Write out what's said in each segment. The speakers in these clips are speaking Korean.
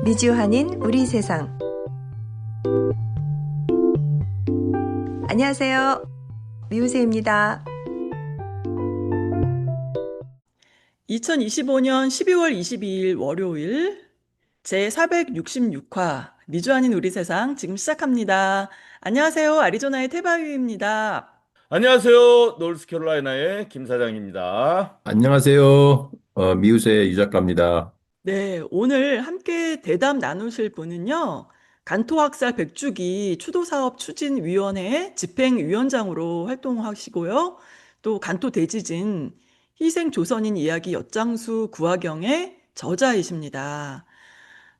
미주한인 우리 세상. 안녕하세요. 미우새입니다. 2025년 12월 22일 월요일 제466화 미주아닌 우리 세상 지금 시작합니다. 안녕하세요. 아리조나의 태바유입니다. 안녕하세요. 노스캐롤라이나의 김 사장입니다. 안녕하세요. 미우새 유 작가입니다. 네, 오늘 함께 대담 나누실 분은요. 간토학살 백주기 추도사업 추진위원회 집행위원장으로 활동하시고요. 또 간토 대지진 희생조선인 이야기 엿장수 구화경의 저자이십니다.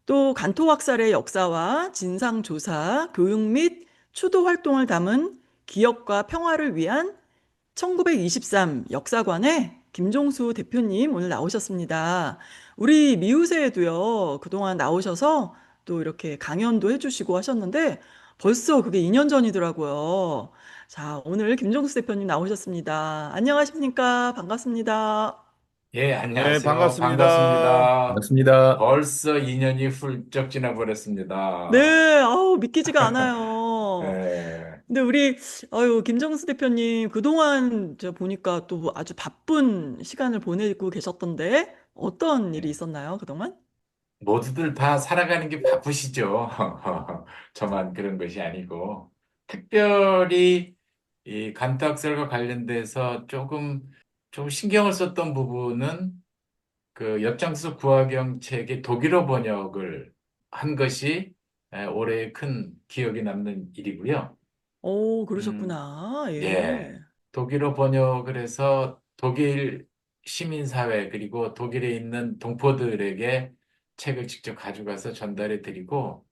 또 간토학살의 역사와 진상조사, 교육 및 추도 활동을 담은 기억과 평화를 위한 1923 역사관의 김종수 대표님 오늘 나오셨습니다. 우리 미우새에도요, 그동안 나오셔서 또 이렇게 강연도 해주시고 하셨는데 벌써 그게 2년 전이더라고요. 자, 오늘 김종수 대표님 나오셨습니다. 안녕하십니까? 반갑습니다. 예, 네, 안녕하세요. 반갑습니다. 반갑습니다. 반갑습니다. 벌써 2년이 훌쩍 지나버렸습니다. 네, 아우, 믿기지가 않아요. 예, 근데 우리, 아유, 김정수 대표님, 그동안 제가 보니까 또 아주 바쁜 시간을 보내고 계셨던데, 어떤 일이 예. 있었나요, 그동안? 모두들 다 살아가는 게 바쁘시죠. 저만 그런 것이 아니고. 특별히 이 간탁설과 관련돼서 조금 신경을 썼던 부분은 그 엿장수 구화경 책의 독일어 번역을 한 것이 올해 큰 기억에 남는 일이고요. 오, 음, 그러셨구나. 예. 예. 독일어 번역을 해서 독일 시민사회 그리고 독일에 있는 동포들에게 책을 직접 가져가서 전달해 드리고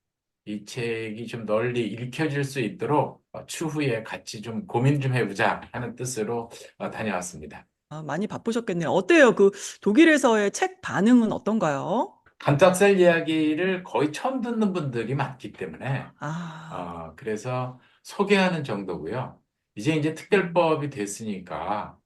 이 책이 좀 널리 읽혀질 수 있도록 추후에 같이 좀 고민 좀 해보자 하는 뜻으로 다녀왔습니다. 아, 많이 바쁘셨겠네요. 어때요? 그 독일에서의 책 반응은 어떤가요? 간tak살 이야기를 거의 처음 듣는 분들이 많기 때문에 아, 그래서 소개하는 정도고요. 이제 특별법이 됐으니까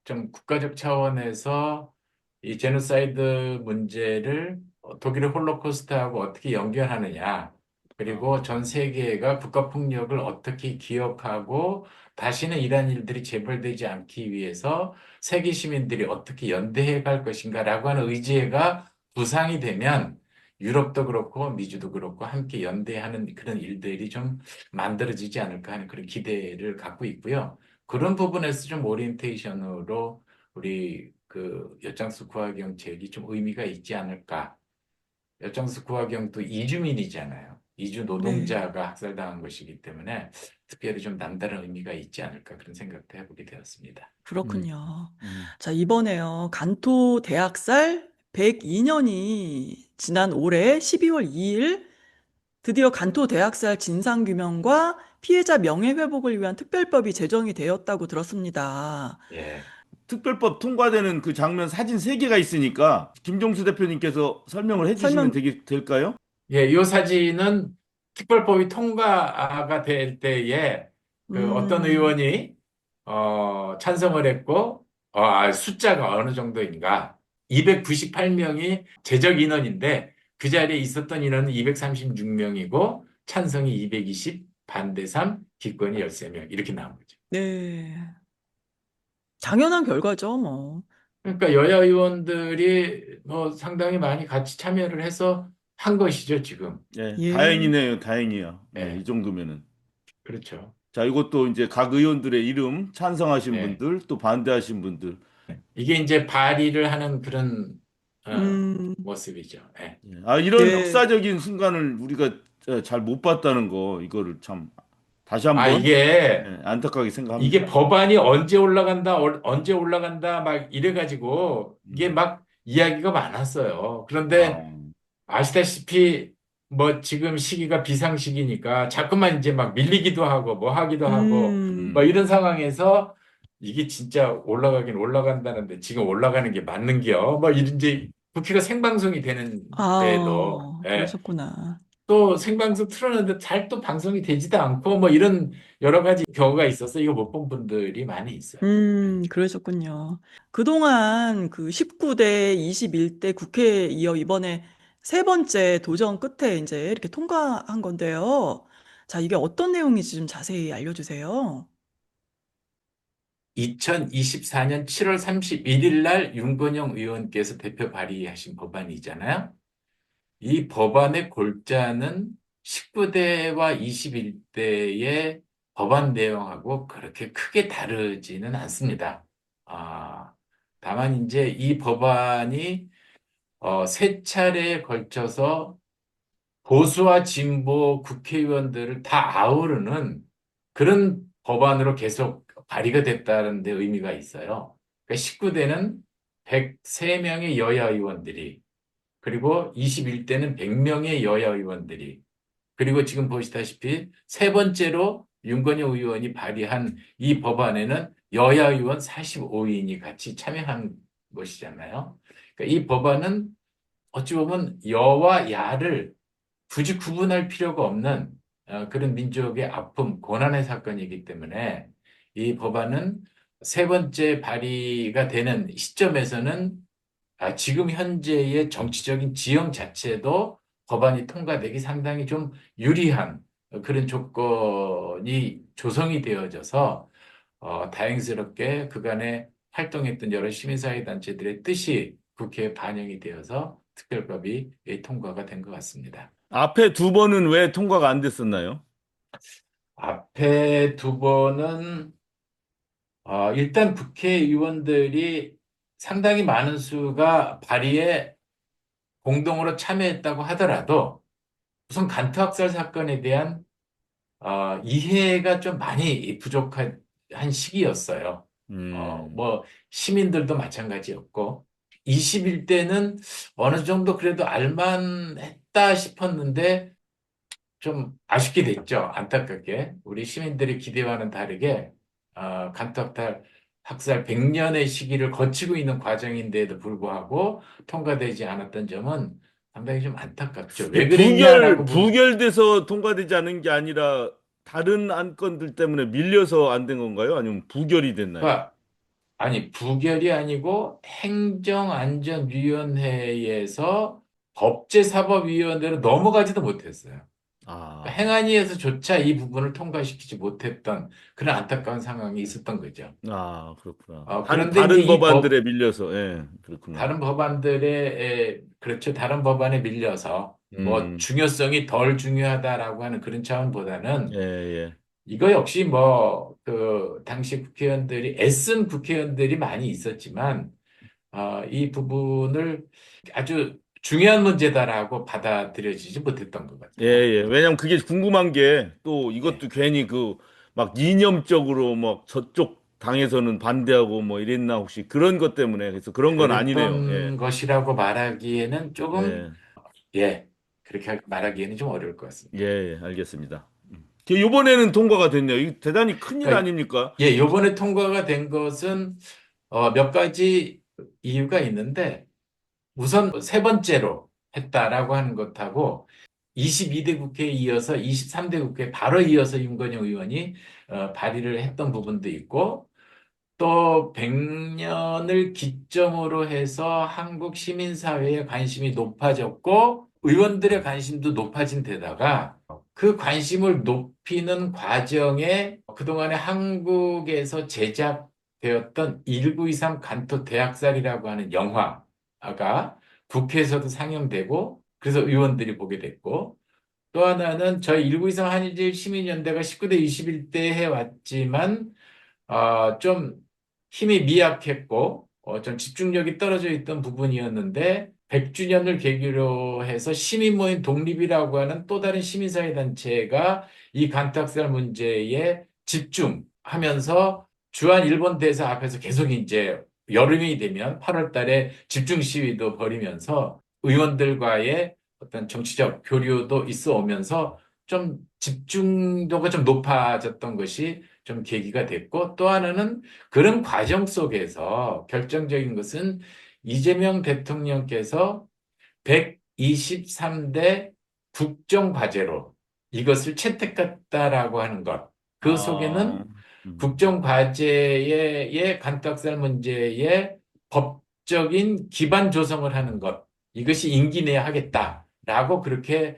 좀 국가적 차원에서 이 제노사이드 문제를 독일의 홀로코스트하고 어떻게 연결하느냐, 그리고 전 세계가 국가폭력을 어떻게 기억하고 다시는 이러한 일들이 재발되지 않기 위해서 세계 시민들이 어떻게 연대해 갈 것인가라고 하는 의지가 구상이 되면 유럽도 그렇고 미주도 그렇고 함께 연대하는 그런 일들이 좀 만들어지지 않을까 하는 그런 기대를 갖고 있고요. 그런 부분에서 좀 오리엔테이션으로 우리 그 엿장수 구화경책이 좀 의미가 있지 않을까. 엿장수 구화경도 이주민이잖아요. 이주 네. 노동자가 학살당한 것이기 때문에 특별히 좀 남다른 의미가 있지 않을까 그런 생각도 해보게 되었습니다. 음, 그렇군요. 음. 자, 이번에요. 간토 대학살 102년이 지난 올해 12월 2일 드디어 간토 대학살 진상규명과 피해자 명예회복을 위한 특별법이 제정이 되었다고 들었습니다. 예. 특별법 통과되는 그 장면 사진 3개가 있으니까 김종수 대표님께서 설명을 해주시면 설명, 될까요? 예, 이 사진은 특별법이 통과가 될 때에 그 어떤 음, 의원이 찬성을 했고 숫자가 어느 정도인가 298명이 제적 인원인데 그 자리에 있었던 인원은 236명이고 찬성이 220, 반대 3, 기권이 13명 이렇게 나온 거죠. 네. 당연한 결과죠, 뭐. 그러니까 여야 의원들이 뭐 상당히 많이 같이 참여를 해서 한 것이죠, 지금. 예, 예. 다행이네요, 다행이에요. 예, 이 예, 정도면은. 그렇죠. 자, 이것도 이제 각 의원들의 이름, 찬성하신 예. 분들, 또 반대하신 분들. 이게 이제 발의를 하는 그런 음, 모습이죠. 예. 예. 아, 이런 네. 역사적인 순간을 우리가 잘 못 봤다는 거, 이거를 참 다시 아, 한번 이게 안타깝게 이게 생각합니다. 법안이 언제 올라간다, 언제 올라간다 막 이래가지고 이게 음. 막 이야기가 많았어요. 그런데 아, 아시다시피 뭐 지금 시기가 비상시기니까 자꾸만 이제 막 밀리기도 하고 뭐 하기도 하고 뭐 음, 이런 상황에서 이게 진짜 올라가긴 올라간다는데 지금 올라가는 게 맞는겨? 뭐 이제 국회가 생방송이 되는 데도 아, 예, 그러셨구나. 또 생방송 틀어놨는데 잘 또 방송이 되지도 않고 뭐 이런 여러 가지 경우가 있어서 이거 못 본 분들이 많이 있어요. 그러셨군요. 그동안 그 19대, 21대 국회에 이어 이번에 세 번째 도전 끝에 이제 이렇게 통과한 건데요. 자, 이게 어떤 내용인지 좀 자세히 알려주세요. 2024년 7월 31일 날 윤건영 의원께서 대표 발의하신 법안이잖아요. 이 법안의 골자는 19대와 21대의 법안 내용하고 그렇게 크게 다르지는 않습니다. 다만 이제 이 법안이 세 차례에 걸쳐서 보수와 진보 국회의원들을 다 아우르는 그런 법안으로 계속 발의가 됐다는 데 의미가 있어요. 그러니까 19대는 103명의 여야 의원들이, 그리고 21대는 100명의 여야 의원들이, 그리고 지금 보시다시피 세 번째로 윤건영 의원이 발의한 이 법안에는 여야 의원 45인이 같이 참여한 것이잖아요. 그러니까 이 법안은 어찌 보면 여와 야를 굳이 구분할 필요가 없는 그런 민족의 아픔, 고난의 사건이기 때문에 이 법안은 세 번째 발의가 되는 시점에서는 지금 현재의 정치적인 지형 자체도 법안이 통과되기 상당히 좀 유리한 그런 조건이 조성이 되어져서 다행스럽게 그간에 활동했던 여러 시민사회 단체들의 뜻이 국회에 반영이 되어서 특별법이 통과가 된 것 같습니다. 앞에 두 번은 왜 통과가 안 됐었나요? 앞에 두 번은 일단 국회의원들이 상당히 많은 수가 발의에 공동으로 참여했다고 하더라도 우선 간투학살 사건에 대한 이해가 좀 많이 부족한 시기였어요. 뭐 시민들도 마찬가지였고 21대는 어느 정도 그래도 알만했다 싶었는데 좀 아쉽게 됐죠. 안타깝게. 우리 시민들의 기대와는 다르게 간투학살 100년의 시기를 거치고 있는 과정인데도 불구하고 통과되지 않았던 점은 상당히 좀 안타깝죠. 왜 그랬냐라고 부결돼서 통과되지 않은 게 아니라 다른 안건들 때문에 밀려서 안 된 건가요? 아니면 부결이 됐나요? 그러니까 아니 부결이 아니고 행정안전위원회에서 법제사법위원회로 넘어가지도 못했어요. 그러니까 아, 행안위에서조차 이 부분을 통과시키지 못했던 그런 안타까운 상황이 있었던 거죠. 그렇구나. 그런데 이제 다른 법안들에 밀려서, 예, 그렇구나. 다른 법안들의 그렇죠. 다른 법안에 밀려서 뭐 음, 중요성이 덜 중요하다라고 하는 그런 차원보다는 예, 예. 이거 역시 뭐 그 당시 국회의원들이 애쓴 국회의원들이 많이 있었지만 이 부분을 아주 중요한 문제다라고 받아들여지지 못했던 것 예, 같아요. 예. 왜냐면 그게 궁금한 게 또 예. 이것도 괜히 그 막 이념적으로 막 저쪽 당에서는 반대하고 뭐 이랬나 혹시 그런 것 때문에 그래서 그런 건 아니네요. 예. 그랬던 것이라고 말하기에는 조금 예. 예 그렇게 말하기에는 좀 어려울 것 같습니다. 예, 예, 알겠습니다. 이번에는 통과가 됐네요. 이거 대단히 큰일 그러니까 아닙니까? 예, 요번에 통과가 된 것은 몇 가지 이유가 있는데 우선 세 번째로 했다라고 하는 것하고 22대 국회에 이어서 23대 국회에 바로 이어서 윤건영 의원이 발의를 했던 부분도 있고 또 100년을 기점으로 해서 한국 시민사회의 관심이 높아졌고 의원들의 관심도 높아진 데다가 그 관심을 높이는 과정에 그동안에 한국에서 제작되었던 1923 간토 대학살이라고 하는 영화가 국회에서도 상영되고 그래서 의원들이 보게 됐고 또 하나는 저희 1923 한일 시민연대가 19대 21대 해왔지만 좀 힘이 미약했고 좀 집중력이 떨어져 있던 부분이었는데 100주년을 계기로 해서 시민 모임 독립이라고 하는 또 다른 시민사회 단체가 이 간탁살 문제에 집중하면서 주한 일본 대사 앞에서 계속 이제 여름이 되면 8월 달에 집중 시위도 벌이면서 의원들과의 어떤 정치적 교류도 있어 오면서 좀 집중도가 좀 높아졌던 것이 좀 계기가 됐고 또 하나는 그런 과정 속에서 결정적인 것은 이재명 대통령께서 123대 국정과제로 이것을 채택했다라고 하는 것. 그 속에는 국정과제의 간tak살 문제에 법적인 기반 조성을 하는 것. 이것이 임기 내에 하겠다라고 그렇게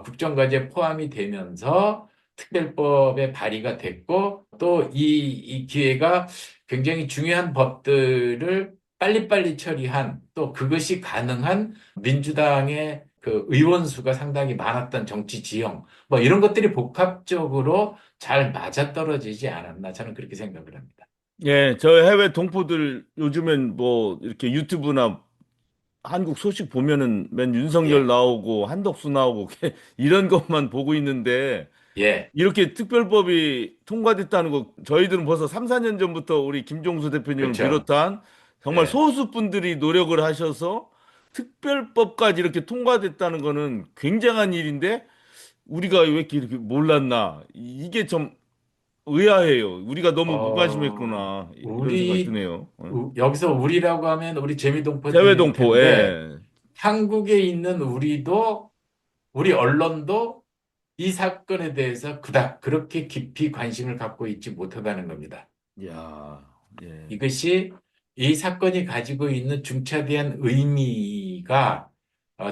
국정과제에 포함이 되면서 특별법에 발의가 됐고 또 이 기회가 굉장히 중요한 법들을 빨리빨리 처리한 또 그것이 가능한 민주당의 그 의원 수가 상당히 많았던 정치 지형 뭐 이런 것들이 복합적으로 잘 맞아떨어지지 않았나 저는 그렇게 생각을 합니다. 예, 저 해외 동포들 요즘엔 뭐 이렇게 유튜브나 한국 소식 보면은 맨 윤석열 예, 나오고 한덕수 나오고 이런 것만 보고 있는데 예, 이렇게 특별법이 통과됐다는 거 저희들은 벌써 3, 4년 전부터 우리 김종수 대표님을 그렇죠. 비롯한 정말 예. 소수 분들이 노력을 하셔서 특별법까지 이렇게 통과됐다는 거는 굉장한 일인데 우리가 왜 이렇게 몰랐나? 이게 좀 의아해요. 우리가 너무 무관심했구나. 이런 생각이 우리 드네요. 여기서 우리라고 하면 우리 재미동포들일 재외동포, 텐데 예. 한국에 있는 우리도 우리 언론도 이 사건에 대해서 그닥 그렇게 깊이 관심을 갖고 있지 못하다는 겁니다. 야, 예. 이것이 이 사건이 가지고 있는 중차대한 의미가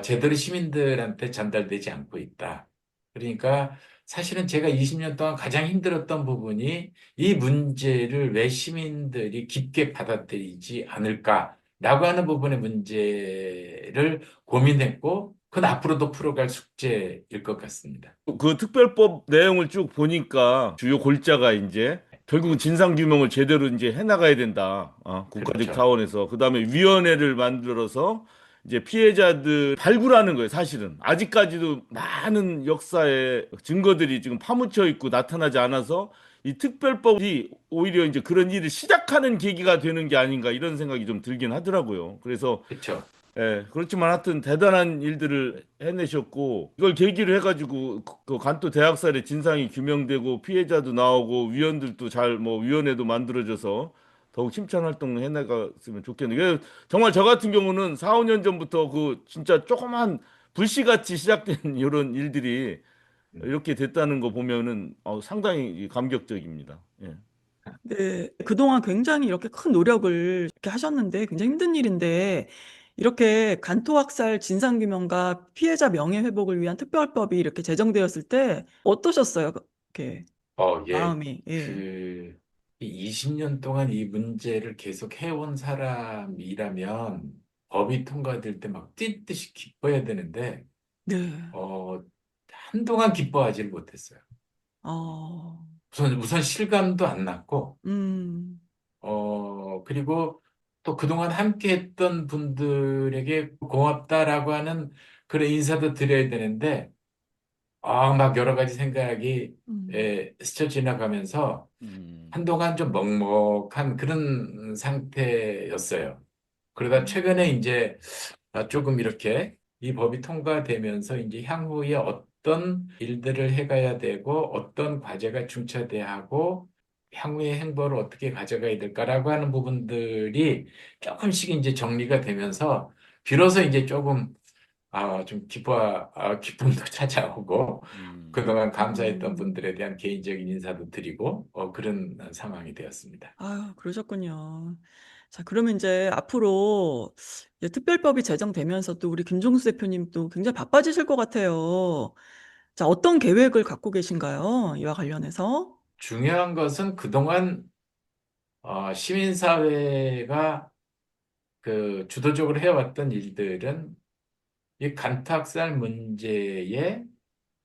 제대로 시민들한테 전달되지 않고 있다. 그러니까 사실은 제가 20년 동안 가장 힘들었던 부분이 이 문제를 왜 시민들이 깊게 받아들이지 않을까라고 하는 부분의 문제를 고민했고 그건 앞으로도 풀어갈 숙제일 것 같습니다. 그 특별법 내용을 쭉 보니까 주요 골자가 이제 결국은 진상규명을 제대로 이제 해나가야 된다. 국가적 그렇죠. 차원에서. 그다음에 위원회를 만들어서 이제 피해자들 발굴하는 거예요, 사실은. 아직까지도 많은 역사의 증거들이 지금 파묻혀 있고 나타나지 않아서 이 특별법이 오히려 이제 그런 일을 시작하는 계기가 되는 게 아닌가 이런 생각이 좀 들긴 하더라고요. 그래서 그렇죠. 예, 그렇지만 하여튼 대단한 일들을 해내셨고, 이걸 계기로 해가지고, 그 간또 대학살의 진상이 규명되고, 피해자도 나오고, 위원들도 잘, 뭐, 위원회도 만들어져서, 더욱 힘찬 활동을 해나갔으면 좋겠네요. 이게 정말 저 같은 경우는 4, 5년 전부터 그, 진짜 조그만 불씨같이 시작된 이런 일들이 이렇게 됐다는 거 보면은, 상당히 감격적입니다. 예. 네, 그동안 굉장히 이렇게 큰 노력을 이렇게 하셨는데 굉장히 힘든 일인데 이렇게 간토학살 진상규명과 피해자 명예회복을 위한 특별법이 이렇게 제정되었을 때 어떠셨어요? 이렇게 예. 마음이. 예. 이 20년 동안 이 문제를 계속 해온 사람이라면 법이 통과될 때 막 뛸 듯이 기뻐해야 되는데, 네. 어, 한동안 기뻐하지 못했어요. 어, 우선 실감도 안 났고, 음, 그리고 또 그동안 함께 했던 분들에게 고맙다라고 하는 그런 인사도 드려야 되는데, 막 여러 가지 생각이 음, 스쳐 지나가면서 음, 한동안 좀 먹먹한 그런 상태였어요. 그러다 최근에 음, 이제 조금 이렇게 이 법이 통과되면서 이제 향후에 어떤 일들을 해가야 되고 어떤 과제가 중차돼야 하고 향후의 행보를 어떻게 가져가야 될까라고 하는 부분들이 조금씩 이제 정리가 되면서 비로소 이제 조금 좀 기쁨도 찾아오고, 음. 그동안 감사했던 음. 분들에 대한 개인적인 인사도 드리고, 그런 상황이 되었습니다. 아유, 그러셨군요. 자, 그러면 이제 앞으로 이제 특별법이 제정되면서 또 우리 김종수 대표님도 굉장히 바빠지실 것 같아요. 자, 어떤 계획을 갖고 계신가요? 이와 관련해서? 중요한 것은 그동안, 시민사회가 그 주도적으로 해왔던 일들은 이 간탁살 문제에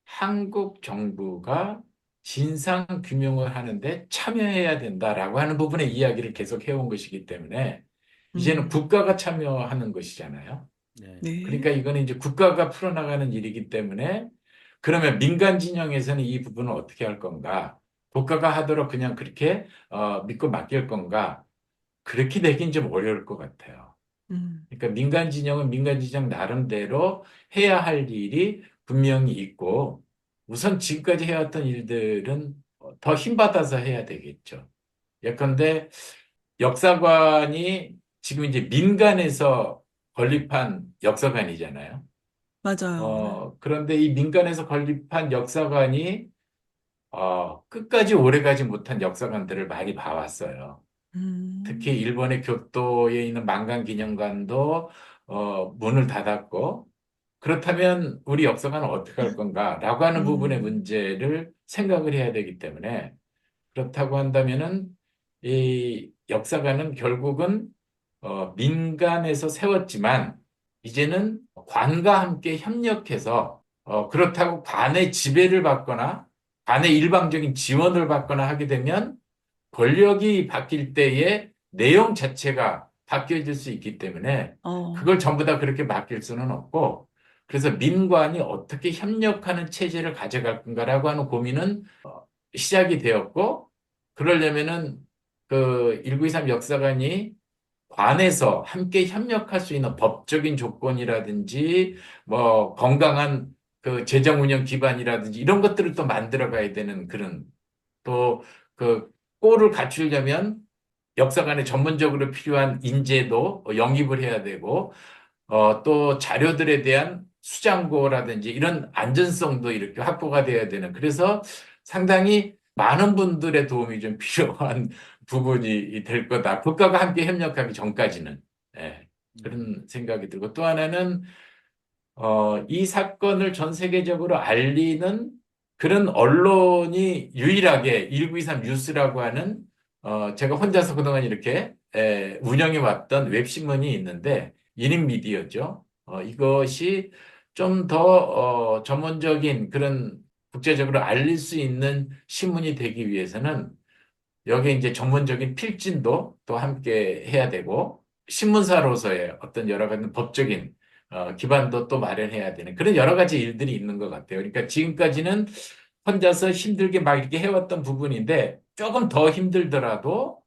한국 정부가 진상 규명을 하는데 참여해야 된다라고 하는 부분의 이야기를 계속 해온 것이기 때문에 이제는 음, 국가가 참여하는 것이잖아요. 네. 네. 그러니까 이거는 이제 국가가 풀어나가는 일이기 때문에 그러면 민간 진영에서는 이 부분을 어떻게 할 건가? 국가가 하도록 그냥 그렇게 믿고 맡길 건가? 그렇게 되긴 좀 어려울 것 같아요. 음, 그러니까 민간 진영은 민간 진영 나름대로 해야 할 일이 분명히 있고 우선 지금까지 해왔던 일들은 더 힘받아서 해야 되겠죠. 예컨대 역사관이 지금 이제 민간에서 건립한 역사관이잖아요. 맞아요. 네. 그런데 이 민간에서 건립한 역사관이 끝까지 오래가지 못한 역사관들을 많이 봐왔어요. 특히 음, 일본의 교토에 있는 만간기념관도 문을 닫았고, 그렇다면 우리 역사관은 어떻게 할 건가라고 하는 부분의 음, 문제를 생각을 해야 되기 때문에, 그렇다고 한다면은 이 역사관은 결국은 민간에서 세웠지만 이제는 관과 함께 협력해서 그렇다고 관의 지배를 받거나 관의 일방적인 지원을 받거나 하게 되면 권력이 바뀔 때에 내용 자체가 바뀌어질 수 있기 때문에 어, 그걸 전부 다 그렇게 맡길 수는 없고, 그래서 민관이 어떻게 협력하는 체제를 가져갈 건가라고 하는 고민은 시작이 되었고, 그러려면은 그 1923 역사관이 관에서 함께 협력할 수 있는 법적인 조건이라든지 뭐 건강한 그 재정 운영 기반이라든지 이런 것들을 또 만들어 가야 되는 그런, 또 그 꼴을 갖추려면 역사관에 전문적으로 필요한 인재도 영입을 해야 되고, 또 자료들에 대한 수장고라든지 이런 안전성도 이렇게 확보가 돼야 되는, 그래서 상당히 많은 분들의 도움이 좀 필요한 부분이 될 거다. 국가가 함께 협력하기 전까지는. 예, 그런 생각이 들고, 또 하나는 이 사건을 전 세계적으로 알리는 그런 언론이 유일하게 1923 뉴스라고 하는, 제가 혼자서 그동안 이렇게 운영해 왔던 웹신문이 있는데, 1인 미디어죠. 이것이 좀 더 전문적인 그런 국제적으로 알릴 수 있는 신문이 되기 위해서는 여기에 이제 전문적인 필진도 또 함께 해야 되고, 신문사로서의 어떤 여러 가지 법적인 기반도 또 마련해야 되는 그런 여러 가지 일들이 있는 것 같아요. 그러니까 지금까지는 혼자서 힘들게 막 이렇게 해왔던 부분인데, 조금 더 힘들더라도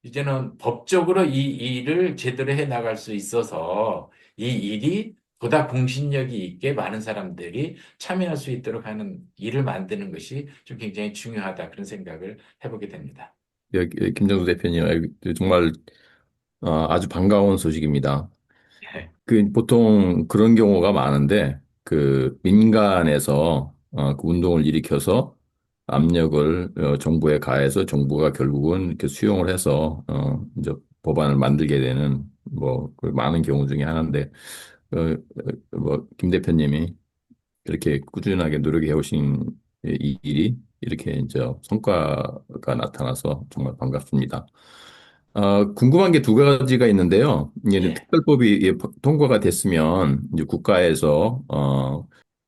이제는 법적으로 이 일을 제대로 해 나갈 수 있어서 이 일이 보다 공신력이 있게 많은 사람들이 참여할 수 있도록 하는 일을 만드는 것이 좀 굉장히 중요하다, 그런 생각을 해보게 됩니다. 김정수 대표님, 정말 아주 반가운 소식입니다. 예, 보통 그런 경우가 많은데, 민간에서 그 운동을 일으켜서 압력을 정부에 가해서 정부가 결국은 이렇게 수용을 해서 이제 법안을 만들게 되는 그 많은 경우 중에 하나인데, 김 대표님이 이렇게 꾸준하게 노력해 오신 이 일이 이렇게 이제 성과가 나타나서 정말 반갑습니다. 궁금한 게 두 가지가 있는데요. 이게 예, 특별법이 통과가 됐으면 이제 국가에서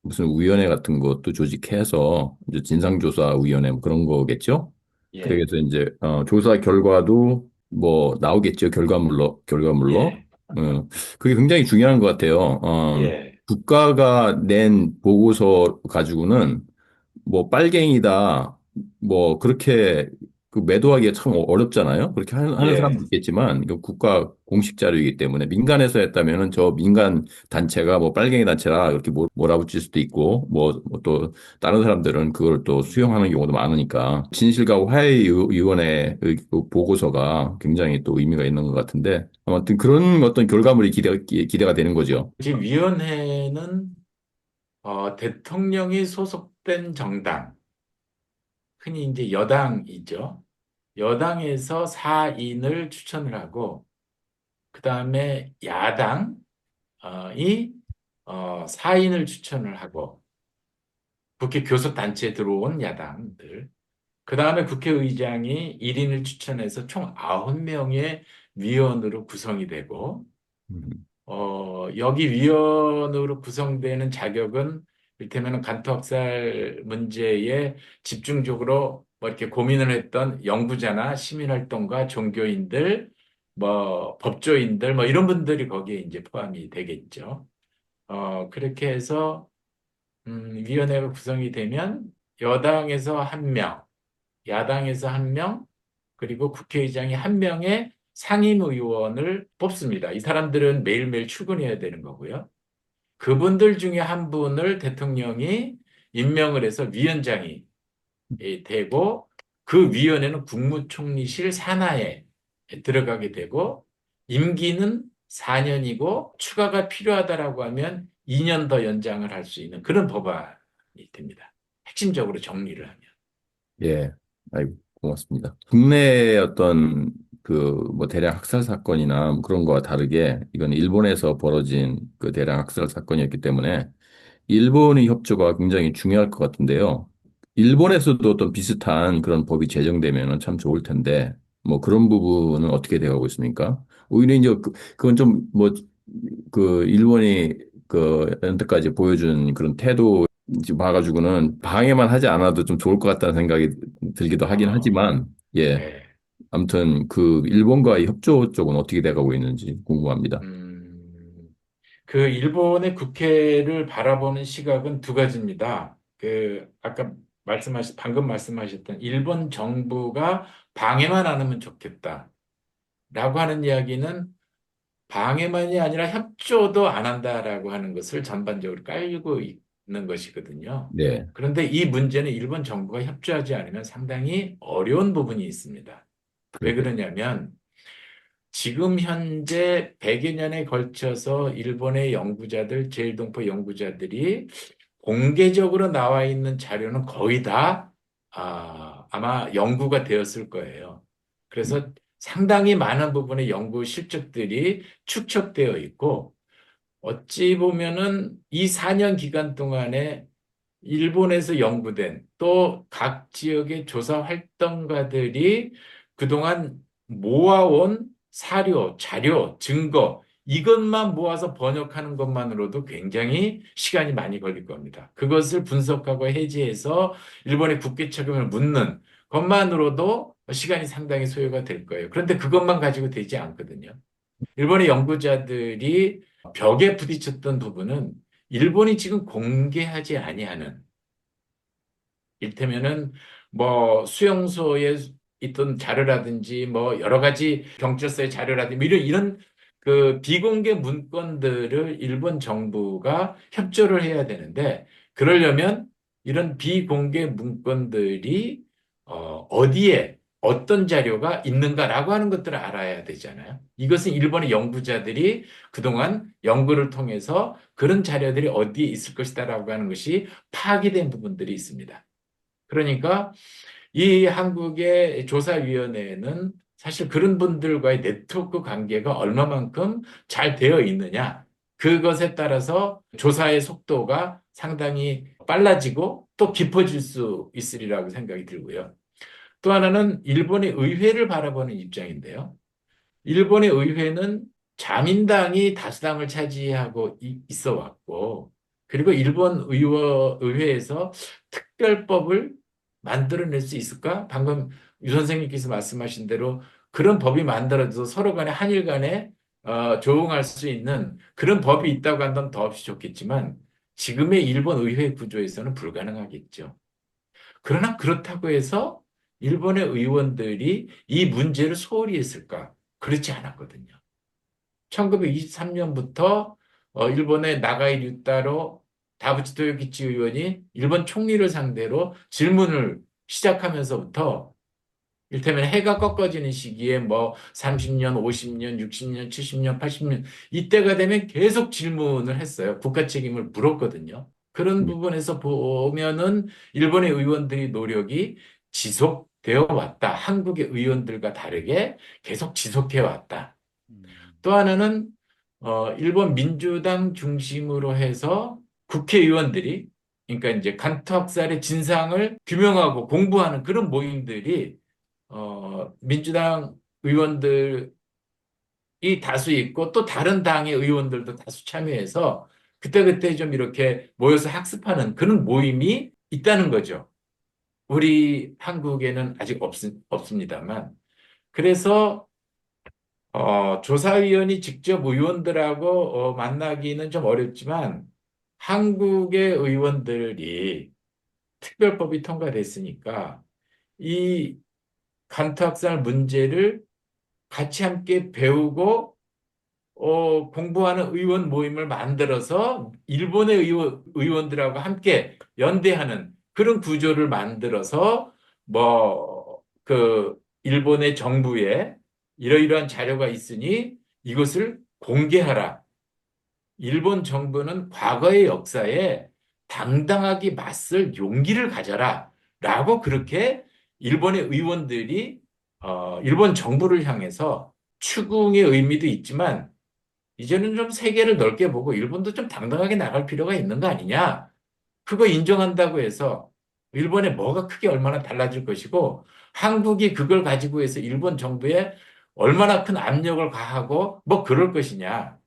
무슨 위원회 같은 것도 조직해서 이제 진상조사위원회 뭐 그런 거겠죠? 예, 그래서 이제 조사 결과도 뭐 나오겠죠. 결과물로. 예, 그게 굉장히 중요한 것 같아요. 예, 국가가 낸 보고서 가지고는 뭐 빨갱이다, 뭐 그렇게 매도하기가 참 어렵잖아요. 그렇게 하는 예. 사람도 있겠지만 이거 국가 공식 자료이기 때문에 민간에서 했다면은 저 민간 단체가 뭐 빨갱이 단체라 이렇게 몰아붙일 수도 있고 또 다른 사람들은 그걸 또 수용하는 경우도 많으니까 진실과 화해위원회의 그 보고서가 굉장히 또 의미가 있는 것 같은데 아무튼 그런 어떤 결과물이 기대가 되는 거죠. 지금 위원회는 대통령이 소속된 정당, 흔히 이제 여당이죠. 여당에서 4인을 추천을 하고, 그 다음에 야당이 4인을 추천을 하고, 국회 교섭단체에 들어온 야당들, 그 다음에 국회의장이 1인을 추천해서 총 9명의 위원으로 구성이 되고, 음, 여기 위원으로 구성되는 자격은 이를테면 간토학살 문제에 집중적으로 뭐 이렇게 고민을 했던 연구자나 시민활동가, 종교인들, 뭐 법조인들, 뭐 이런 분들이 거기에 이제 포함이 되겠죠. 그렇게 해서 위원회가 구성이 되면 여당에서 한 명, 야당에서 한 명, 그리고 국회의장이 한 명의 상임의원을 뽑습니다. 이 사람들은 매일매일 출근해야 되는 거고요. 그분들 중에 한 분을 대통령이 임명을 해서 위원장이 되고, 그 위원회는 국무총리실 산하에 들어가게 되고, 임기는 4년이고 추가가 필요하다라고 하면 2년 더 연장을 할 수 있는 그런 법안이 됩니다. 핵심적으로 정리를 하면. 예, 아이고, 고맙습니다. 국내의 어떤 그 뭐 대량 학살 사건이나 뭐 그런 거와 다르게 이건 일본에서 벌어진 그 대량 학살 사건이었기 때문에 일본의 협조가 굉장히 중요할 것 같은데요. 일본에서도 어떤 비슷한 그런 법이 제정되면 참 좋을 텐데, 뭐 그런 부분은 어떻게 돼가고 있습니까? 오히려 이제 그건 좀 뭐, 그 일본이 그 연태까지 보여준 그런 태도 지금 봐가지고는 방해만 하지 않아도 좀 좋을 것 같다는 생각이 들기도 하긴 어, 하지만, 예. 네. 아무튼 그 일본과의 협조 쪽은 어떻게 돼가고 있는지 궁금합니다. 음, 그 일본의 국회를 바라보는 시각은 두 가지입니다. 그 아까 방금 말씀하셨던 일본 정부가 방해만 안 하면 좋겠다라고 하는 이야기는 방해만이 아니라 협조도 안 한다라고 하는 것을 전반적으로 깔고 있는 것이거든요. 네. 그런데 이 문제는 일본 정부가 협조하지 않으면 상당히 어려운 부분이 있습니다. 왜 그러게. 그러냐면 지금 현재 100여 년에 걸쳐서 일본의 연구자들, 제일동포 연구자들이 공개적으로 나와 있는 자료는 거의 다 아마 연구가 되었을 거예요. 그래서 상당히 많은 부분의 연구 실적들이 축적되어 있고 어찌 보면은 이 4년 기간 동안에 일본에서 연구된 또 각 지역의 조사 활동가들이 그동안 모아온 사료, 자료, 증거, 이것만 모아서 번역하는 것만으로도 굉장히 시간이 많이 걸릴 겁니다. 그것을 분석하고 해지해서 일본의 국회 책임을 묻는 것만으로도 시간이 상당히 소요가 될 거예요. 그런데 그것만 가지고 되지 않거든요. 일본의 연구자들이 벽에 부딪혔던 부분은 일본이 지금 공개하지 아니하는 일테면은 뭐 수용소에 있던 자료라든지 뭐 여러 가지 경찰서의 자료라든지 뭐 이런 그 비공개 문건들을 일본 정부가 협조를 해야 되는데 그러려면 이런 비공개 문건들이 어디에 어떤 자료가 있는가라고 하는 것들을 알아야 되잖아요. 이것은 일본의 연구자들이 그동안 연구를 통해서 그런 자료들이 어디에 있을 것이다라고 하는 것이 파악이 부분들이 있습니다. 그러니까 이 한국의 조사위원회는 사실 그런 분들과의 네트워크 관계가 얼마만큼 잘 되어 있느냐. 그것에 따라서 조사의 속도가 상당히 빨라지고 또 깊어질 수 있으리라고 생각이 들고요. 또 하나는 일본의 의회를 바라보는 입장인데요. 일본의 의회는 자민당이 다수당을 차지하고 있어 왔고, 그리고 일본 의회에서 특별법을 만들어낼 수 있을까? 방금 유 선생님께서 말씀하신 대로 그런 법이 만들어져서 서로 간에 한일 간에 조응할 수 있는 그런 법이 있다고 한다면 더없이 좋겠지만 지금의 일본 의회 구조에서는 불가능하겠죠. 그러나 그렇다고 해서 일본의 의원들이 이 문제를 소홀히 했을까? 그렇지 않았거든요. 1923년부터 일본의 나가이 류타로 다부치 토요기치 의원이 일본 총리를 상대로 질문을 시작하면서부터 일테면 해가 꺾어지는 시기에 뭐 30년, 50년, 60년, 70년, 80년 이때가 되면 계속 질문을 했어요. 국가 책임을 물었거든요. 그런 부분에서 보면은 일본의 의원들의 노력이 지속되어 왔다. 한국의 의원들과 다르게 계속 지속해 왔다. 또 하나는 일본 민주당 중심으로 해서 국회의원들이 그러니까 이제 간투 학살의 진상을 규명하고 공부하는 그런 모임들이 민주당 의원들이 다수 있고 또 다른 당의 의원들도 다수 참여해서 그때그때 좀 이렇게 모여서 학습하는 그런 모임이 있다는 거죠. 우리 한국에는 아직 없습니다만. 그래서 조사위원이 직접 의원들하고 만나기는 좀 어렵지만 한국의 의원들이 특별법이 통과됐으니까 이 간투학살 문제를 같이 함께 배우고 공부하는 의원 모임을 만들어서 일본의 의원들하고 함께 연대하는 그런 구조를 만들어서 그 일본의 정부에 이러이러한 자료가 있으니 이것을 공개하라. 일본 정부는 과거의 역사에 당당하게 맞설 용기를 가져라 라고 그렇게 일본의 의원들이 일본 정부를 향해서 추궁의 의미도 있지만 이제는 좀 세계를 넓게 보고 일본도 좀 당당하게 나갈 필요가 있는 거 아니냐. 그거 인정한다고 해서 일본에 뭐가 크게 얼마나 달라질 것이고 한국이 그걸 가지고 해서 일본 정부에 얼마나 큰 압력을 가하고 뭐 그럴 것이냐.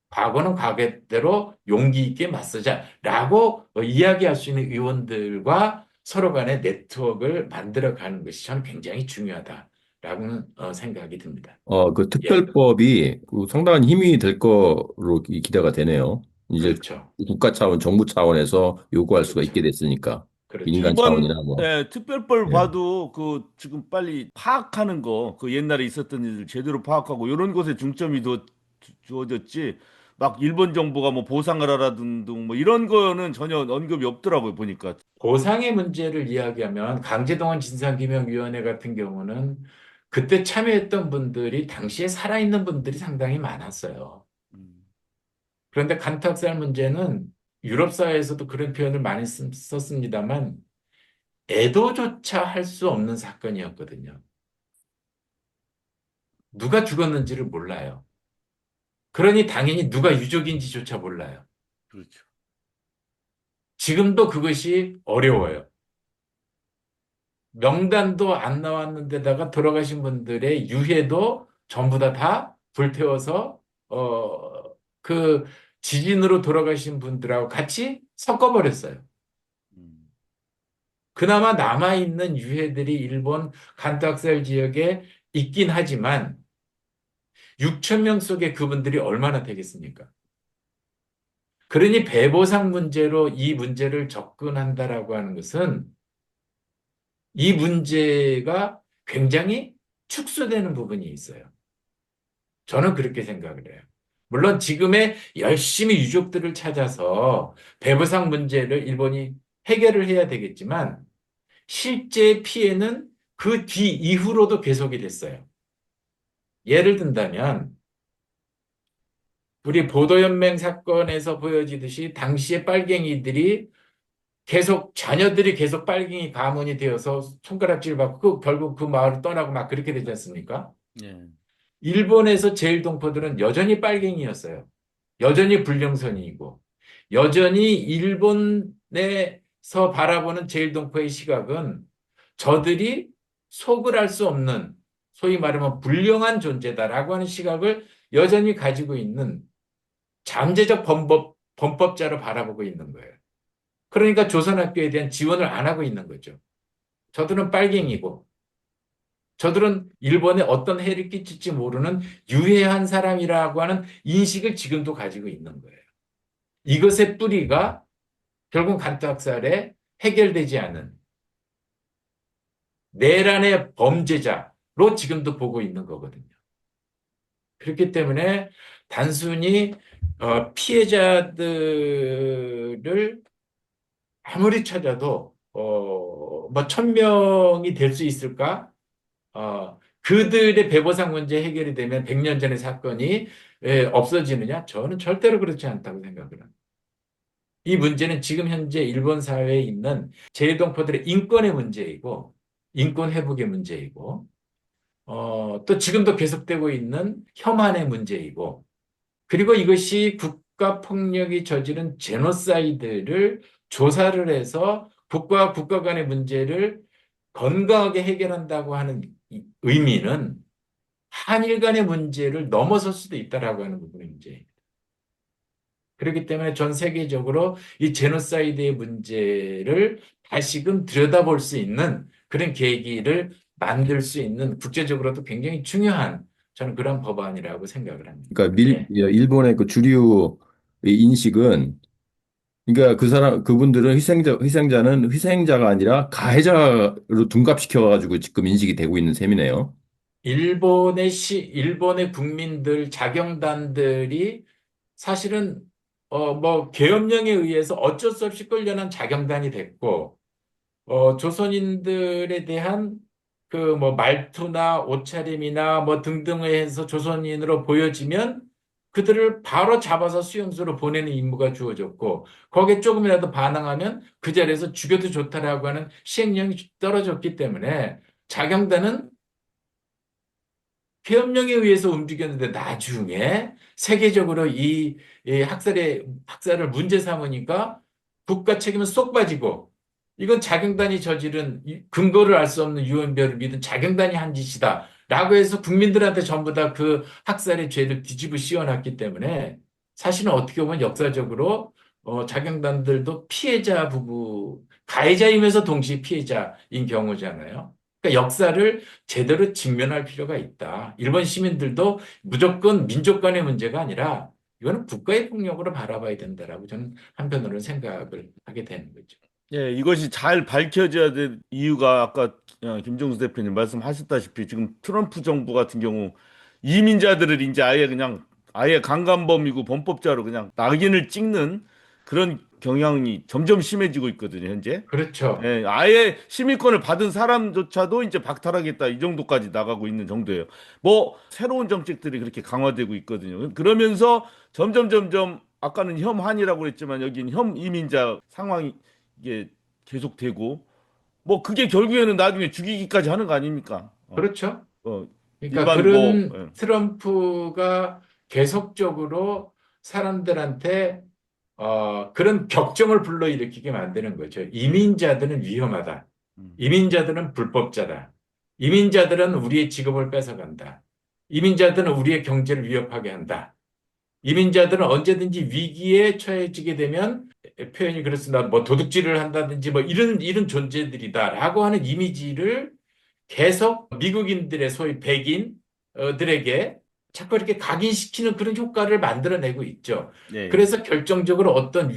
과거는 과거대로 용기 있게 맞서자라고 이야기할 수 있는 의원들과 서로 간의 네트워크를 만들어가는 것이 저는 굉장히 중요하다라는 생각이 듭니다. 그 예, 특별법이 그 상당한 힘이 될 거로 기대가 되네요. 이제 그렇죠. 국가 차원, 정부 차원에서 요구할 수가 있게 그렇죠. 됐으니까. 그렇죠. 민간 이번 차원이나 뭐. 특별법 예. 봐도 그 지금 빨리 파악하는 거, 그 옛날에 있었던 일을 제대로 파악하고 이런 것에 중점이 더 주어졌지. 막 일본 정부가 뭐 보상을 하라든 뭐 이런 거는 전혀 언급이 없더라고요, 보니까. 보상의 문제를 이야기하면 강제동원 진상규명위원회 같은 경우는 그때 참여했던 분들이 당시에 살아있는 분들이 상당히 많았어요. 음, 그런데 간탁살 문제는 유럽 사회에서도 그런 표현을 많이 썼습니다만 애도조차 할 수 없는 사건이었거든요. 누가 죽었는지를 몰라요. 그러니 당연히 누가 유족인지조차 몰라요. 그렇죠. 지금도 그것이 어려워요. 명단도 안 나왔는데다가 돌아가신 분들의 유해도 전부 다 불태워서 그 지진으로 돌아가신 분들하고 같이 섞어버렸어요. 음, 그나마 남아있는 유해들이 일본 간탁살 지역에 있긴 하지만 6천 명 속에 그분들이 얼마나 되겠습니까? 그러니 배보상 문제로 이 문제를 접근한다라고 하는 것은 이 문제가 굉장히 축소되는 부분이 있어요. 저는 그렇게 생각을 해요. 물론 지금의 열심히 유족들을 찾아서 배보상 문제를 일본이 해결을 해야 되겠지만 실제 피해는 그 뒤 이후로도 계속이 됐어요. 예를 든다면 우리 보도연맹 사건에서 보여지듯이 당시에 빨갱이들이 계속 자녀들이 계속 빨갱이 가문이 되어서 손가락질 받고 결국 그 마을을 떠나고 막 그렇게 되지 않습니까? 예. 일본에서 제일 동포들은 여전히 빨갱이였어요. 여전히 불령선이고 여전히 일본에서 바라보는 제일 동포의 시각은 저들이 속을 알 수 없는 소위 말하면 불령한 존재다라고 하는 시각을 여전히 가지고 있는 잠재적 범법자로 바라보고 있는 거예요. 그러니까 조선학교에 대한 지원을 안 하고 있는 거죠. 저들은 빨갱이고 저들은 일본에 어떤 해를 끼칠지 모르는 유해한 사람이라고 하는 인식을 지금도 가지고 있는 거예요. 이것의 뿌리가 결국 간투학살에 해결되지 않은 내란의 범죄자로 지금도 보고 있는 거거든요. 그렇기 때문에 단순히 피해자들을 아무리 찾아도 뭐 1,000명이 될 수 있을까? 그들의 배보상 문제 해결이 되면 100년 전의 사건이 없어지느냐? 저는 절대로 그렇지 않다고 생각을 합니다. 이 문제는 지금 현재 일본 사회에 있는 재외동포들의 인권의 문제이고, 인권 회복의 문제이고, 또 지금도 계속되고 있는 혐한의 문제이고, 그리고 이것이 국가폭력이 저지른 제노사이드를 조사를 해서 국가와 국가 간의 문제를 건강하게 해결한다고 하는 의미는 한일 간의 문제를 넘어설 수도 있다라고 하는 부분의 문제입니다. 그렇기 때문에 전 세계적으로 이 제노사이드의 문제를 다시금 들여다볼 수 있는 그런 계기를 만들 수 있는 국제적으로도 굉장히 중요한 저는 그런 법안이라고 생각을 합니다. 그러니까 예. 일본의 그 주류 인식은 그러니까 그분들은 희생자는 희생자가 아니라 가해자로 둔갑시켜가지고 지금 인식이 되고 있는 셈이네요. 일본의 국민들, 자경단들이 사실은, 뭐, 계엄령에 의해서 어쩔 수 없이 끌려난 자경단이 됐고, 조선인들에 대한 그 뭐 말투나 옷차림이나 뭐 등등에 해서 조선인으로 보여지면 그들을 바로 잡아서 수용소로 보내는 임무가 주어졌고 거기에 조금이라도 반항하면 그 자리에서 죽여도 좋다라고 하는 시행령이 떨어졌기 때문에 자경단은 계엄령에 의해서 움직였는데 나중에 세계적으로 이 학살을 문제 삼으니까 국가 책임은 쏙 빠지고 이건 자경단이 저지른 근거를 알 수 없는 유언비어를 믿은 자경단이 한 짓이다. 라고 해서 국민들한테 전부 다 그 학살의 죄를 뒤집어 씌워놨기 때문에 사실은 어떻게 보면 역사적으로 자경단들도 피해자 부부, 가해자이면서 동시에 피해자인 경우잖아요. 그러니까 역사를 제대로 직면할 필요가 있다. 일본 시민들도 무조건 민족 간의 문제가 아니라 이거는 국가의 폭력으로 바라봐야 된다라고 저는 한편으로는 생각을 하게 되는 거죠. 예, 이것이 잘 밝혀져야 될 이유가 아까 김정수 대표님 말씀하셨다시피 지금 트럼프 정부 같은 경우 이민자들을 이제 아예 그냥 아예 강간범이고 범법자로 그냥 낙인을 찍는 그런 경향이 점점 심해지고 있거든요, 현재. 그렇죠. 예, 아예 시민권을 받은 사람조차도 이제 박탈하겠다 이 정도까지 나가고 있는 정도예요. 뭐 새로운 정책들이 그렇게 강화되고 있거든요. 그러면서 점점 아까는 혐한이라고 그랬지만 여기는 혐 이민자 상황이 이게 계속되고 뭐 그게 결국에는 나중에 죽이기까지 하는 거 아닙니까? 그렇죠. 어, 그러니까 일반 뭐 그런 트럼프가 계속적으로 사람들한테 그런 격정을 불러일으키게 만드는 거죠. 이민자들은 위험하다. 음, 이민자들은 불법자다. 이민자들은 우리의 직업을 뺏어간다. 이민자들은 우리의 경제를 위협하게 한다. 이민자들은 언제든지 위기에 처해지게 되면 표현이 그렇습니다. 뭐 도둑질을 한다든지 뭐 이런 존재들이다라고 하는 이미지를 계속 미국인들의 소위 백인들에게 자꾸 이렇게 각인시키는 그런 효과를 만들어내고 있죠. 예, 그래서 결정적으로 어떤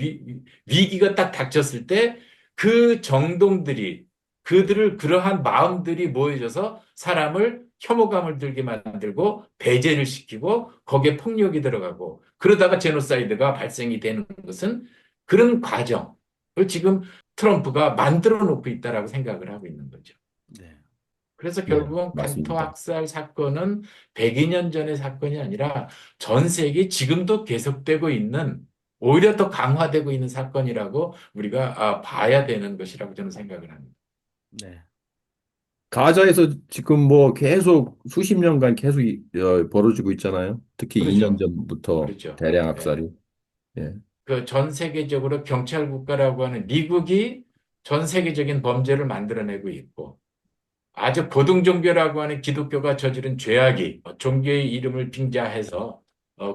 위기가 딱 닥쳤을 때 그 정동들이 그들을 그러한 마음들이 모여져서 사람을 혐오감을 들게 만들고 배제를 시키고 거기에 폭력이 들어가고 그러다가 제노사이드가 발생이 되는 것은 그런 과정을 지금 트럼프가 만들어 놓고 있다라고 생각을 하고 있는 거죠. 네, 그래서 네, 결국은 간토 맞습니다. 학살 사건은 102년 전의 사건이 아니라 전 세계 지금도 계속되고 있는 오히려 더 강화되고 있는 사건이라고 우리가 봐야 되는 것이라고 저는 생각을 합니다. 네, 가자에서 지금 뭐 계속 수십 년간 계속 벌어지고 있잖아요. 특히 2년 그렇죠. 전부터 그렇죠. 대량 예. 학살이. 예. 그 전 세계적으로 경찰 국가라고 하는 미국이 전 세계적인 범죄를 만들어내고 있고 아주 고등종교라고 하는 기독교가 저지른 죄악이 종교의 이름을 빙자해서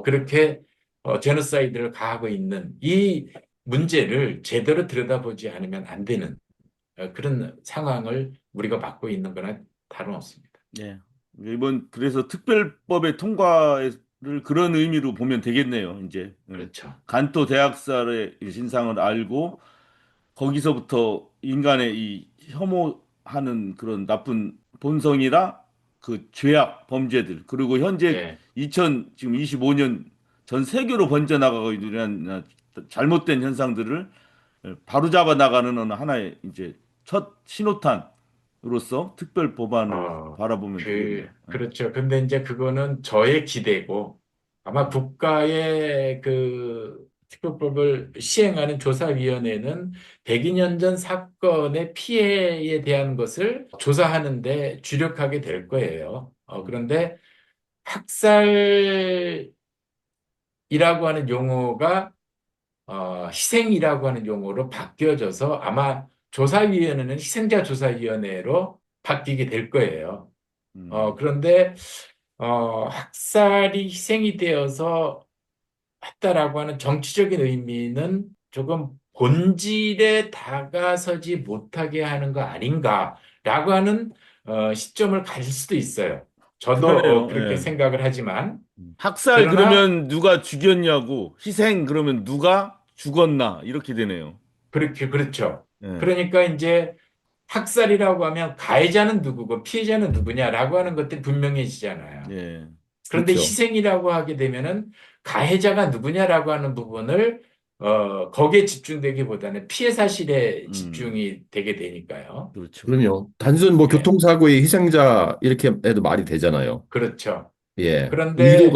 그렇게 제노사이드를 가하고 있는 이 문제를 제대로 들여다보지 않으면 안 되는 그런 상황을 우리가 맞고 있는 거나 다름없습니다. 예. 이번 그래서 특별법의 통과를 그런 의미로 보면 되겠네요. 이제 그렇죠. 간토 대학살의 진상을 알고 거기서부터 인간의 이 혐오하는 그런 나쁜 본성이라 그 죄악 범죄들 그리고 현재 예. 지금 25년 전 세계로 번져나가고 있는 잘못된 현상들을 바로잡아 나가는 어느 하나의 이제 첫 신호탄으로서 특별 법안을 바라보면 되겠네요. 그렇죠. 근데 이제 그거는 저의 기대고 아마 국가의 그 특별법을 시행하는 조사위원회는 102년 전 사건의 피해에 대한 것을 조사하는데 주력하게 될 거예요. 그런데 학살이라고 하는 용어가 희생이라고 하는 용어로 바뀌어져서 아마 조사위원회는 희생자 조사위원회로 바뀌게 될 거예요. 음, 그런데 학살이 희생이 되어서 했다라고 하는 정치적인 의미는 조금 본질에 다가서지 못하게 하는 거 아닌가라고 하는 시점을 가질 수도 있어요. 저도 그러네요. 그렇게 예. 생각을 하지만 학살 그러나 그러면 누가 죽였냐고, 희생 그러면 누가 죽었나 이렇게 되네요. 그렇죠. 예. 그러니까 이제 학살이라고 하면 가해자는 누구고 피해자는 누구냐라고 하는 것들이 분명해지잖아요. 예. 그런데 그렇죠. 희생이라고 하게 되면은 가해자가 누구냐라고 하는 부분을 거기에 집중되기보다는 피해 사실에 음, 집중이 되게 되니까요. 그렇죠. 그럼요. 단순 뭐 네, 교통사고의 희생자 이렇게 해도 말이 되잖아요. 그렇죠. 예. 그런데,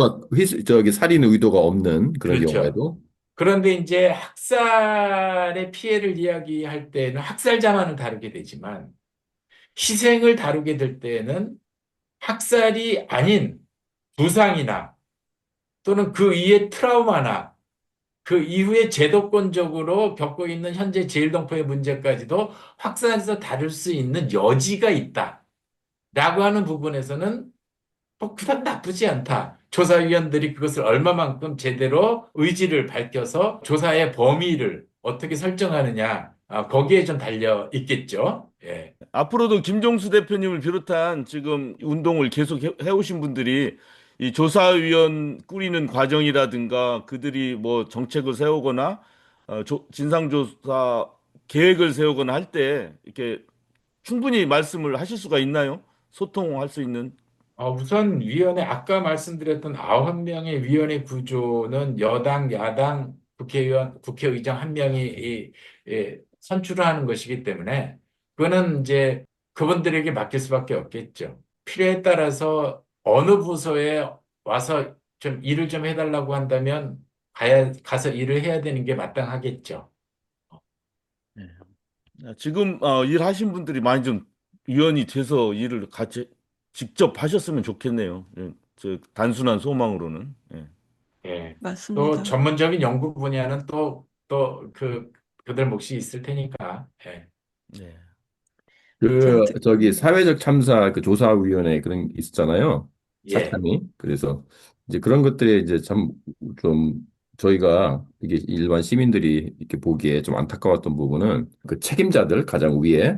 저기 살인 의도가 없는 그런 그렇죠. 경우에도, 그런데 이제 학살의 피해를 이야기할 때는 학살자만을 다루게 되지만 희생을 다루게 될 때에는 학살이 아닌 부상이나 또는 그 이후의 트라우마나 그 이후에 제도권적으로 겪고 있는 현재 제일동포의 문제까지도 확산해서 다룰 수 있는 여지가 있다라고 하는 부분에서는 뭐 그닥 나쁘지 않다. 조사위원들이 그것을 얼마만큼 제대로 의지를 밝혀서 조사의 범위를 어떻게 설정하느냐, 거기에 좀 달려 있겠죠. 예. 앞으로도 김종수 대표님을 비롯한 지금 운동을 계속 해오신 분들이 이 조사위원 꾸리는 과정이라든가 그들이 뭐 정책을 세우거나 진상조사 계획을 세우거나 할 때 이렇게 충분히 말씀을 하실 수가 있나요? 소통할 수 있는. 우선 위원회, 아까 말씀드렸던 9명의 위원회 구조는 여당, 야당, 국회의원, 국회의장 한 명이 선출을 하는 것이기 때문에 그거는 이제 그분들에게 맡길 수밖에 없겠죠. 필요에 따라서 어느 부서에 와서 좀 일을 좀 해달라고 한다면 가서 일을 해야 되는 게 마땅하겠죠. 지금 일하신 분들이 많이 좀 위원이 돼서 일을 같이 직접 하셨으면 좋겠네요. 예, 저 단순한 소망으로는. 예. 예. 또 맞습니다. 전문적인 연구 분야는 그들 몫이 있을 테니까. 예. 네. 자, 저기 사회적 참사 그 조사위원회 그런 게 있었잖아요. 예. 사참이. 그래서 이제 그런 것들이 이제 참 좀 저희가 이게 일반 시민들이 이렇게 보기에 좀 안타까웠던 부분은 그 책임자들 가장 위에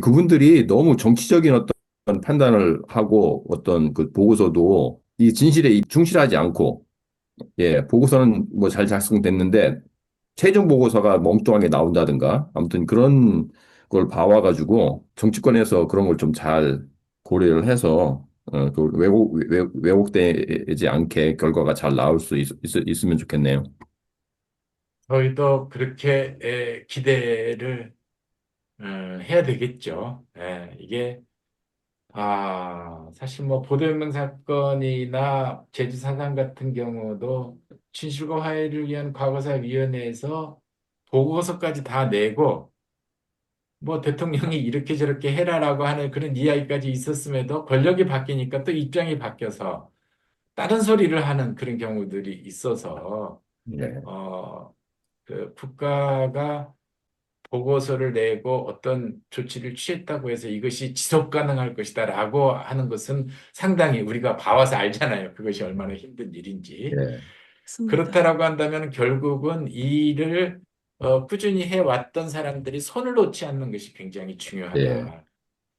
그분들이 너무 정치적인 어떤 판단을 하고 어떤 그 보고서도 이 진실에 충실하지 않고 보고서는 뭐 잘 작성됐는데 최종 보고서가 멍뚱하게 나온다든가 아무튼 그런 걸 봐와가지고 정치권에서 그런 걸 좀 잘 고려를 해서 그 왜곡되지 않게 결과가 잘 나올 수 있으면 좋겠네요. 저희도 그렇게 기대를 해야 되겠죠. 예. 이게 사실 뭐 보도혁명 사건이나 제주 사상 같은 경우도 진실과 화해를 위한 과거사위원회에서 보고서까지 다 내고 뭐 대통령이 이렇게 저렇게 해라라고 하는 그런 이야기까지 있었음에도 권력이 바뀌니까 또 입장이 바뀌어서 다른 소리를 하는 그런 경우들이 있어서 네. 어, 그 국가가 보고서를 내고 어떤 조치를 취했다고 해서 이것이 지속 가능할 것이다라고 하는 것은 상당히 우리가 봐와서 알잖아요. 그것이 얼마나 힘든 일인지. 네. 맞습니다. 그렇다라고 한다면 결국은 이 일을 꾸준히 해왔던 사람들이 손을 놓지 않는 것이 굉장히 네. 중요하다.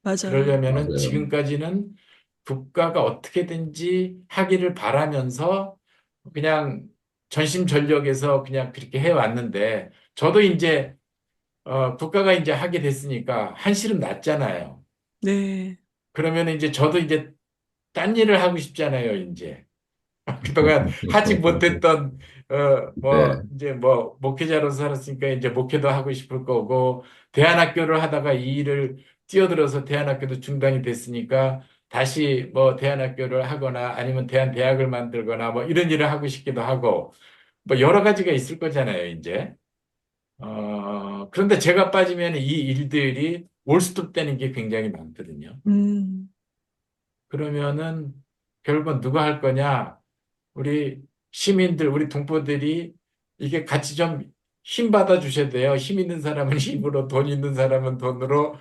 맞아요. 그러려면은 맞아요. 지금까지는 국가가 어떻게든지 하기를 바라면서 그냥 전심전력에서 그냥 그렇게 해왔는데 저도 이제 국가가 이제 하게 됐으니까 한시름 났잖아요. 네. 그러면 이제 저도 이제 딴 일을 하고 싶잖아요, 이제. 그동안 하지 못했던, 네. 이제 뭐, 목회자로서 살았으니까 이제 목회도 하고 싶을 거고, 대안학교를 하다가 이 일을 뛰어들어서 대안학교도 중단이 됐으니까 다시 뭐 대안학교를 하거나 아니면 대안대학을 만들거나 뭐 이런 일을 하고 싶기도 하고, 뭐 여러 가지가 있을 거잖아요, 이제. 그런데 제가 빠지면 이 일들이 올스톱되는 게 굉장히 많거든요. 음, 그러면은 결국은 누가 할 거냐? 우리 시민들, 우리 동포들이 이게 같이 좀 힘 받아 주셔야 돼요. 힘 있는 사람은 힘으로, 돈 있는 사람은 돈으로,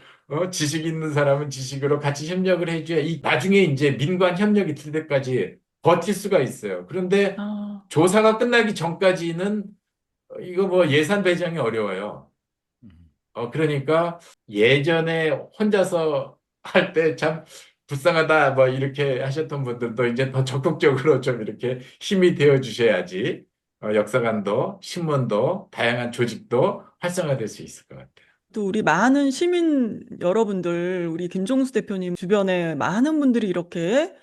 지식 있는 사람은 지식으로 같이 협력을 해줘야 이 나중에 이제 민관 협력이 될 때까지 버틸 수가 있어요. 그런데 아, 조사가 끝나기 전까지는 이거 뭐 예산 배정이 어려워요. 그러니까 예전에 혼자서 할 때 참 불쌍하다 뭐 이렇게 하셨던 분들도 이제 더 적극적으로 좀 이렇게 힘이 되어 주셔야지 역사관도 신문도 다양한 조직도 활성화될 수 있을 것 같아요. 또 우리 많은 시민 여러분들, 우리 김종수 대표님 주변에 많은 분들이 이렇게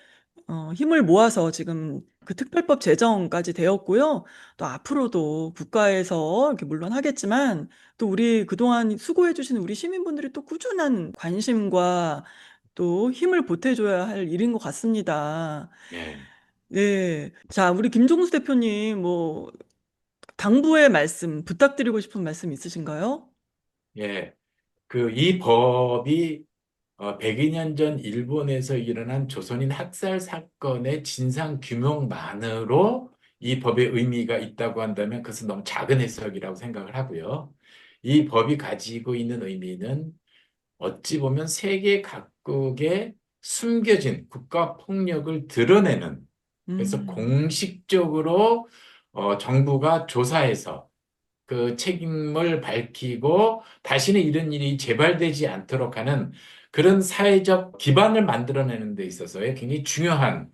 힘을 모아서 지금 그 특별법 제정까지 되었고요. 또 앞으로도 국가에서 이렇게 물론 하겠지만 또 우리 그동안 수고해주신 우리 시민분들이 또 꾸준한 관심과 또 힘을 보태줘야 할 일인 것 같습니다. 예. 네. 자, 우리 김종수 대표님, 뭐, 당부의 말씀, 부탁드리고 싶은 말씀 있으신가요? 예. 이 법이 102년 전 일본에서 일어난 조선인 학살 사건의 진상 규명만으로 이 법의 의미가 있다고 한다면 그것은 너무 작은 해석이라고 생각을 하고요. 이 법이 가지고 있는 의미는 어찌 보면 세계 각국의 숨겨진 국가 폭력을 드러내는, 그래서 음, 공식적으로 정부가 조사해서 그 책임을 밝히고 다시는 이런 일이 재발되지 않도록 하는 그런 사회적 기반을 만들어내는 데 있어서의 굉장히 중요한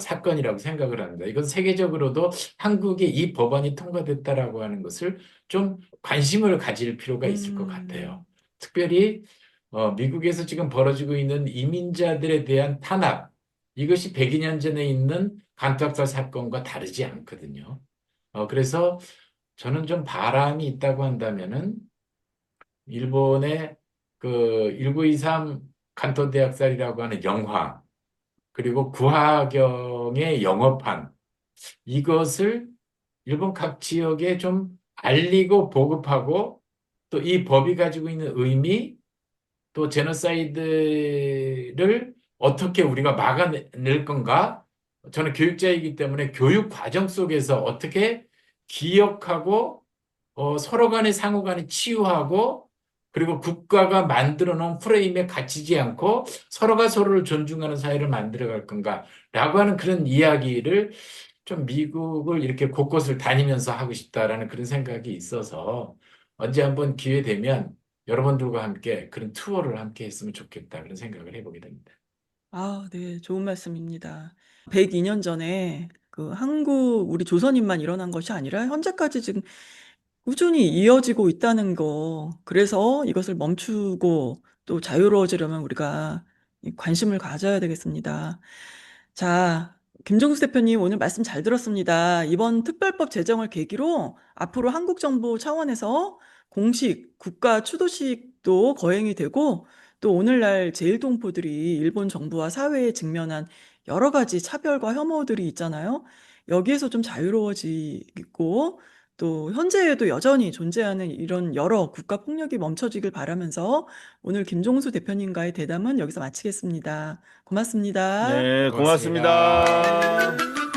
사건이라고 생각을 합니다. 이건 세계적으로도 한국에 이 법안이 통과됐다라고 하는 것을 좀 관심을 가질 필요가 있을 것 같아요. 음, 특별히 미국에서 지금 벌어지고 있는 이민자들에 대한 탄압, 이것이 102년 전에 있는 간투학살 사건과 다르지 않거든요. 그래서 저는 좀 바람이 있다고 한다면은 일본의 1923 간토 대학살이라고 하는 영화, 그리고 구하경의 영업한, 이것을 일본 각 지역에 좀 알리고 보급하고, 또 이 법이 가지고 있는 의미, 또 제노사이드를 어떻게 우리가 막아낼 건가? 저는 교육자이기 때문에 교육 과정 속에서 어떻게 기억하고 서로 간의 상호 간에 치유하고, 그리고 국가가 만들어 놓은 프레임에 갇히지 않고 서로가 서로를 존중하는 사회를 만들어 갈 건가라고 하는 그런 이야기를 좀 미국을 이렇게 곳곳을 다니면서 하고 싶다라는 그런 생각이 있어서 언제 한번 기회 되면 여러분들과 함께 그런 투어를 함께 했으면 좋겠다 그런 생각을 해보게 됩니다. 아, 네, 좋은 말씀입니다. 102년 전에 한국, 우리 조선인만 일어난 것이 아니라 현재까지 지금 꾸준히 이어지고 있다는 거. 그래서 이것을 멈추고 또 자유로워지려면 우리가 이 관심을 가져야 되겠습니다. 자, 김종수 대표님 오늘 말씀 잘 들었습니다. 이번 특별법 제정을 계기로 앞으로 한국 정부 차원에서 공식 국가 추도식도 거행이 되고 또 오늘날 제일동포들이 일본 정부와 사회에 직면한 여러 가지 차별과 혐오들이 있잖아요. 여기에서 좀 자유로워지고 또 현재에도 여전히 존재하는 이런 여러 국가 폭력이 멈춰지길 바라면서 오늘 김종수 대표님과의 대담은 여기서 마치겠습니다. 고맙습니다. 네, 고맙습니다. 고맙습니다.